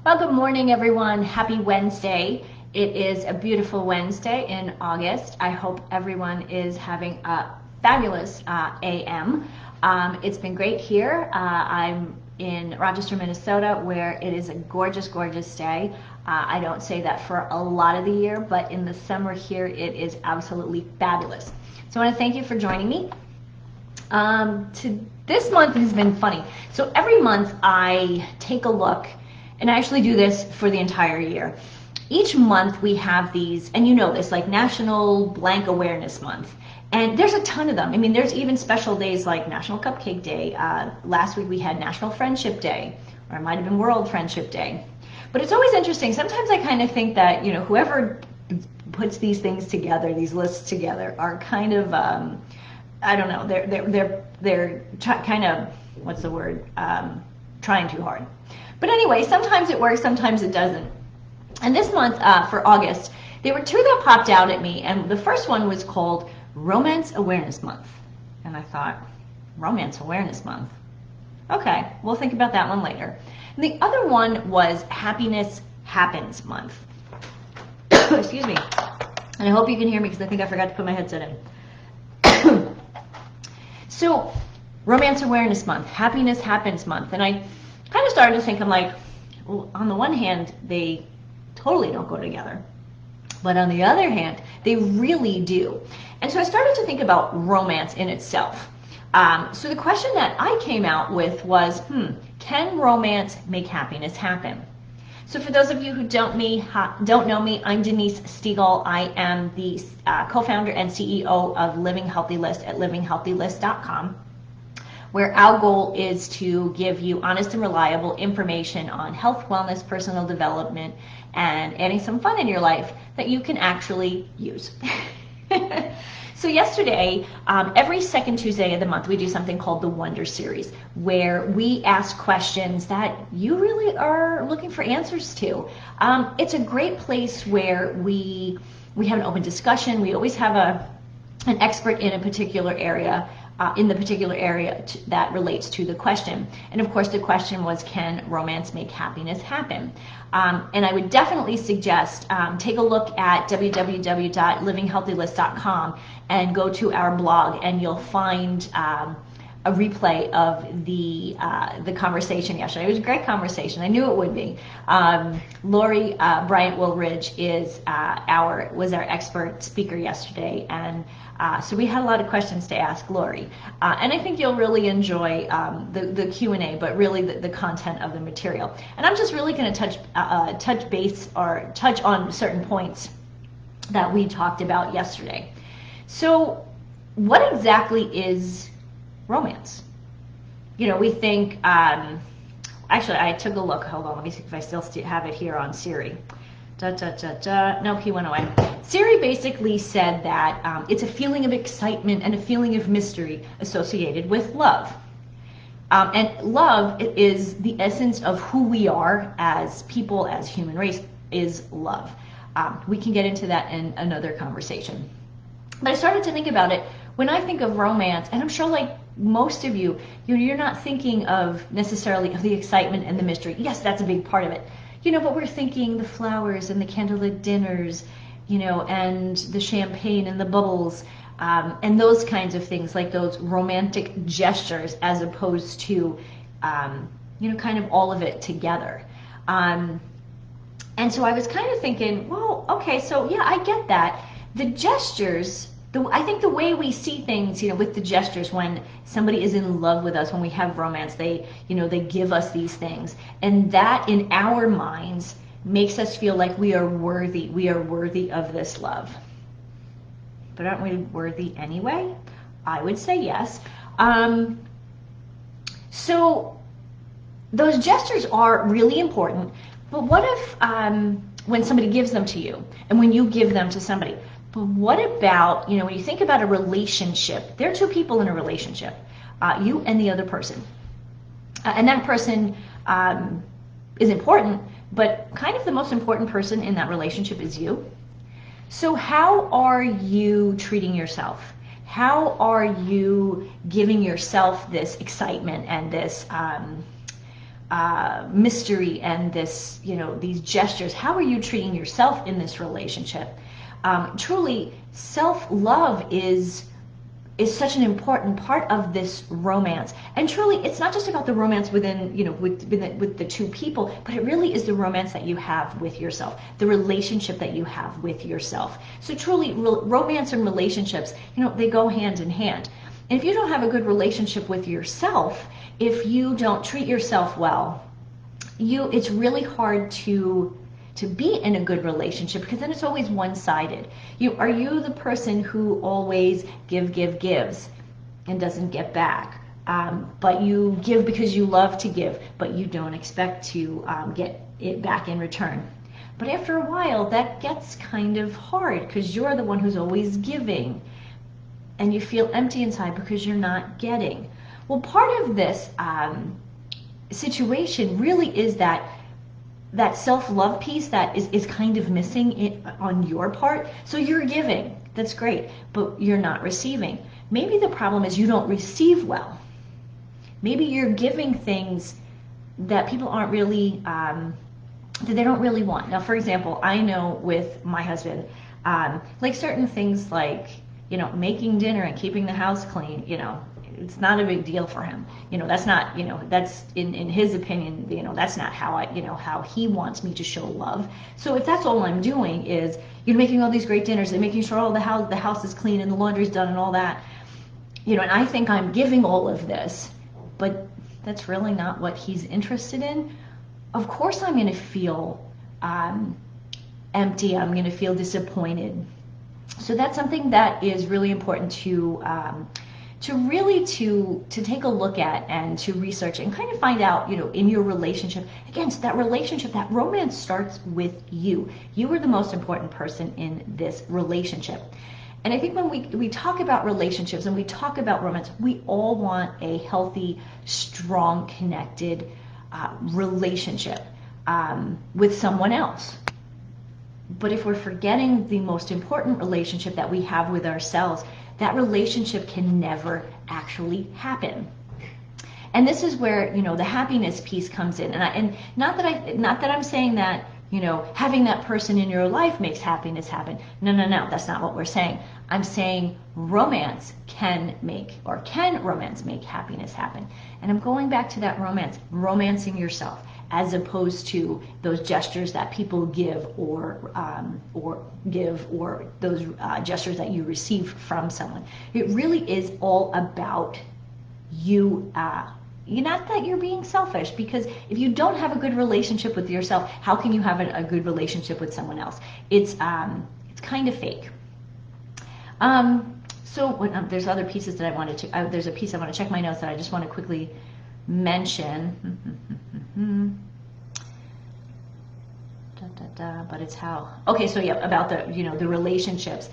Well, good morning, everyone. Happy Wednesday. It is a beautiful Wednesday in August. I hope everyone is having a fabulous AM. It's been great here. I'm in Rochester, Minnesota, where it is a gorgeous, gorgeous day. I don't say that for a lot of the year, but in the summer here, it is absolutely fabulous. So I want to thank you for joining me. This month has been funny. So every month I take a look, and I actually do this for the entire year. Each month we have these, and you know this, like National Blank Awareness Month. And there's a ton of them. I mean, there's even special days like National Cupcake Day. Last week we had National Friendship Day, or it might have been World Friendship Day. But it's always interesting. Sometimes I kind of think that, you know, whoever puts these things together, these lists together, are kind of, I don't know, they're kind of, what's the word, trying too hard. But anyway, sometimes it works, sometimes it doesn't. And this month, for August, there were two that popped out at me, and the first one was called Romance Awareness Month. And I thought, Romance Awareness Month? Okay, we'll think about that one later. And the other one was Happiness Happens Month. Excuse me. And I hope you can hear me because I think I forgot to put my headset in. So, Romance Awareness Month, Happiness Happens Month. And I kind of started to think, I'm like, well, on the one hand, they totally don't go together. But on the other hand, they really do. And so I started to think about romance in itself. So the question that I came out with was, can romance make happiness happen? So for those of you who don't know me, I'm Denise Stegall. I am the co-founder and CEO of Living Healthy List at livinghealthylist.com, where our goal is to give you honest and reliable information on health, wellness, personal development, and adding some fun in your life that you can actually use. So yesterday, every second Tuesday of the month, we do something called the Wonder Series, where we ask questions that you really are looking for answers to. It's a great place where we have an open discussion. We always have an expert in a particular area, that relates to the question. And of course, the question was, can romance make happiness happen? And I would definitely suggest take a look at www.livinghealthylist.com and go to our blog, and you'll find a replay of the conversation yesterday. It was a great conversation. I knew it would be. Lori Bryant-Woolridge was our expert speaker yesterday, and so we had a lot of questions to ask Lori. And I think you'll really enjoy the Q&A, but really the content of the material. And I'm just really going to touch base or touch on certain points that we talked about yesterday. So what exactly is romance? You know, we think, actually I took a look, hold on, let me see if I still have it here on Siri. Nope, he went away. Siri basically said that it's a feeling of excitement and a feeling of mystery associated with love. And love is the essence of who we are as people, as human race, is love. We can get into that in another conversation. But I started to think about it. When I think of romance, and I'm sure like most of you, you're not thinking of necessarily of the excitement and the mystery. Yes, that's a big part of it. You know, but we're thinking the flowers and the candlelit dinners, you know, and the champagne and the bubbles, and those kinds of things, like those romantic gestures, as opposed to, you know, kind of all of it together. And so I was kind of thinking, well, okay, so yeah, I get that. The gestures, I think the way we see things, you know, with the gestures, when somebody is in love with us, when we have romance, they give us these things, and that in our minds makes us feel like we are worthy of this love. But aren't we worthy anyway? I would say yes. So those gestures are really important, but what if when somebody gives them to you, and when you give them to somebody, but what about, you know, when you think about a relationship, there are two people in a relationship, you and the other person. And that person is important, but kind of the most important person in that relationship is you. So how are you treating yourself? How are you giving yourself this excitement and this mystery and this, these gestures. How are you treating yourself in this relationship? Truly, self-love is such an important part of this romance. And truly, it's not just about the romance within, with the two people, but it really is the romance that you have with yourself, the relationship that you have with yourself. So truly, romance and relationships, they go hand in hand. And if you don't have a good relationship with yourself, if you don't treat yourself well, it's really hard to be in a good relationship, because then it's always one-sided. Are you the person who always gives and doesn't get back? But you give because you love to give, but you don't expect to get it back in return. But after a while, that gets kind of hard, because you're the one who's always giving, and you feel empty inside because you're not getting. Well, part of this situation really is that self-love piece that is kind of missing on your part. So you're giving, that's great, but you're not receiving. Maybe the problem is you don't receive well. Maybe you're giving things that people aren't really, that they don't really want. Now, for example, I know with my husband, like certain things like, making dinner and keeping the house clean, it's not a big deal for him. That's not, that's in his opinion, that's not how how he wants me to show love. So if that's all I'm doing is, making all these great dinners and making sure all the house is clean and the laundry's done and all that, and I think I'm giving all of this, but that's really not what he's interested in. Of course I'm going to feel empty. I'm going to feel disappointed. So that's something that is really important to take a look at and to research and kind of find out, in your relationship. Again, so that relationship, that romance starts with you. You are the most important person in this relationship. And I think when we talk about relationships and we talk about romance, we all want a healthy, strong, connected relationship with someone else. But if we're forgetting the most important relationship that we have with ourselves, that relationship can never actually happen. And this is where, the happiness piece comes in. And not that I'm saying that, having that person in your life makes happiness happen. No, that's not what we're saying. I'm saying romance can romance make happiness happen? And I'm going back to that romancing yourself, as opposed to those gestures that people give or those gestures that you receive from someone. It really is all about you. Not that you're being selfish, because if you don't have a good relationship with yourself, how can you have a good relationship with someone else? It's kind of fake. There's other pieces that I wanted to. There's a piece I want to check my notes that I just want to quickly mention. But it's how. Okay, so yeah, about the the relationships.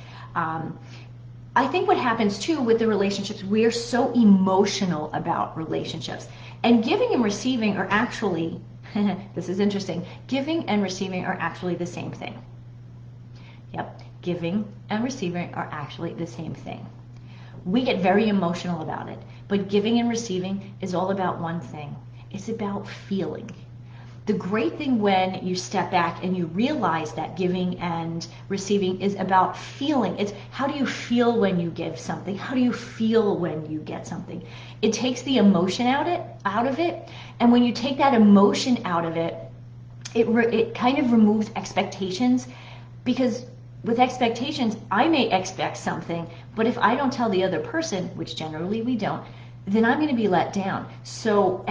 I think what happens too with the relationships, we are so emotional about relationships, and giving and receiving are actually, this is interesting. Giving and receiving are actually the same thing. Yep, giving and receiving are actually the same thing. We get very emotional about it, but giving and receiving is all about one thing. It's about feeling. The great thing when you step back and you realize that giving and receiving is about feeling. It's how do you feel when you give something? How do you feel when you get something? It takes the emotion out of it. And when you take that emotion out of it, it kind of removes expectations, because with expectations, I may expect something, but if I don't tell the other person, which generally we don't, then I'm going to be let down. So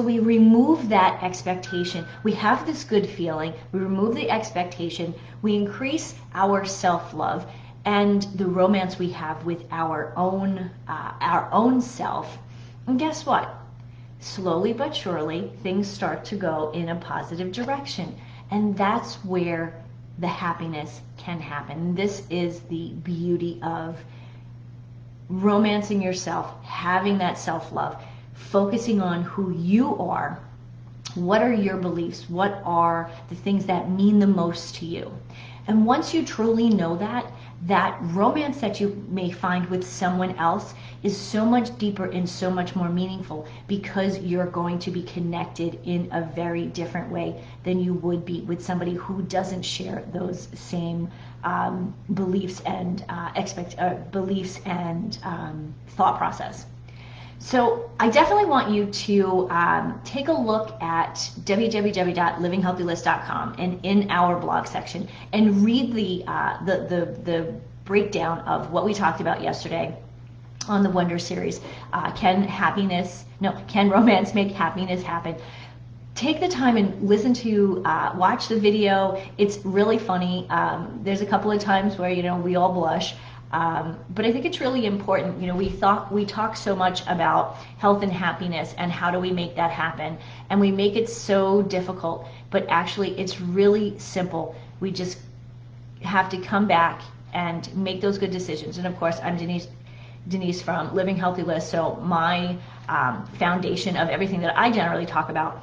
we remove that expectation. We have this good feeling. We remove the expectation. We increase our self-love and the romance we have with our own self. And guess what? Slowly but surely, things start to go in a positive direction. And that's where the happiness can happen. This is the beauty of romancing yourself, having that self-love, focusing on who you are. What are your beliefs? What are the things that mean the most to you? And once you truly know that, that romance that you may find with someone else is so much deeper and so much more meaningful, because you're going to be connected in a very different way than you would be with somebody who doesn't share those same beliefs and thought process. So I definitely want you to take a look at www.livinghealthylist.com and in our blog section and read the breakdown of what we talked about yesterday on the Wonder series. Can romance make happiness happen? Take the time and listen to, watch the video. It's really funny. There's a couple of times where, we all blush. But I think it's really important. We talk so much about health and happiness and how do we make that happen, and we make it so difficult, but actually it's really simple. We just have to come back and make those good decisions. And of course, I'm Denise from Living Healthy List, so my foundation of everything that I generally talk about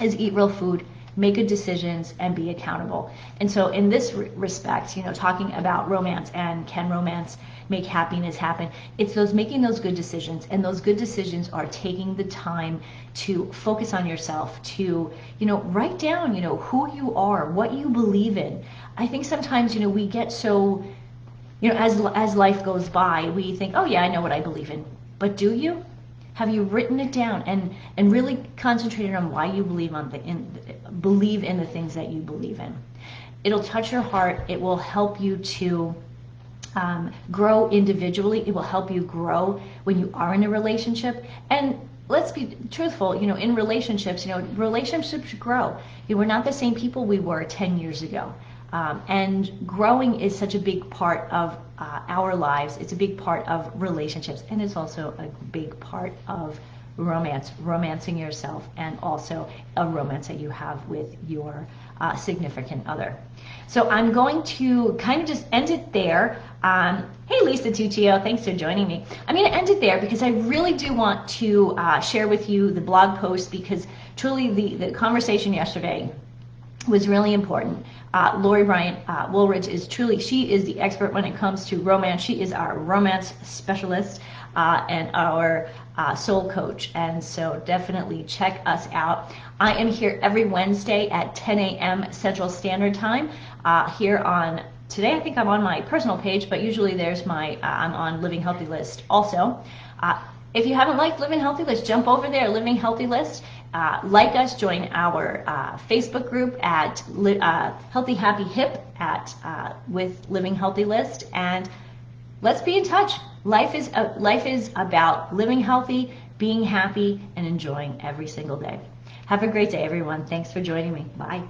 is eat real food, make good decisions, and be accountable. And so in this respect, talking about romance and can romance make happiness happen, it's making those good decisions. And those good decisions are taking the time to focus on yourself, to write down who you are, what you believe in. I think sometimes we get so as life goes by, we think, oh yeah, I know what I believe in. But do you? Have you written it down and really concentrated on why you believe in the things that you believe in? It'll touch your heart. It will help you to grow individually. It will help you grow when you are in a relationship. And let's be truthful, in relationships, relationships grow. We're not the same people we were 10 years ago. And growing is such a big part of our lives. It's a big part of relationships, and it's also a big part of romancing yourself, and also a romance that you have with your significant other. So I'm going to kind of just end it there. Hey, Lisa Tuccio, thanks for joining me. I'm going to end it there because I really do want to share with you the blog post, because truly the conversation yesterday was really important. Lori Bryant Woolridge she is the expert when it comes to romance. She is our romance specialist and our soul coach. And so definitely check us out. I am here every Wednesday at 10 a.m. Central Standard Time here on, today I think I'm on my personal page, but usually there's I'm on Living Healthy List also. If you haven't liked Living Healthy List, jump over there, Living Healthy List. Like us, join our Facebook group at Healthy Happy Hip with Living Healthy List, and let's be in touch. Life is about living healthy, being happy, and enjoying every single day. Have a great day, everyone. Thanks for joining me. Bye.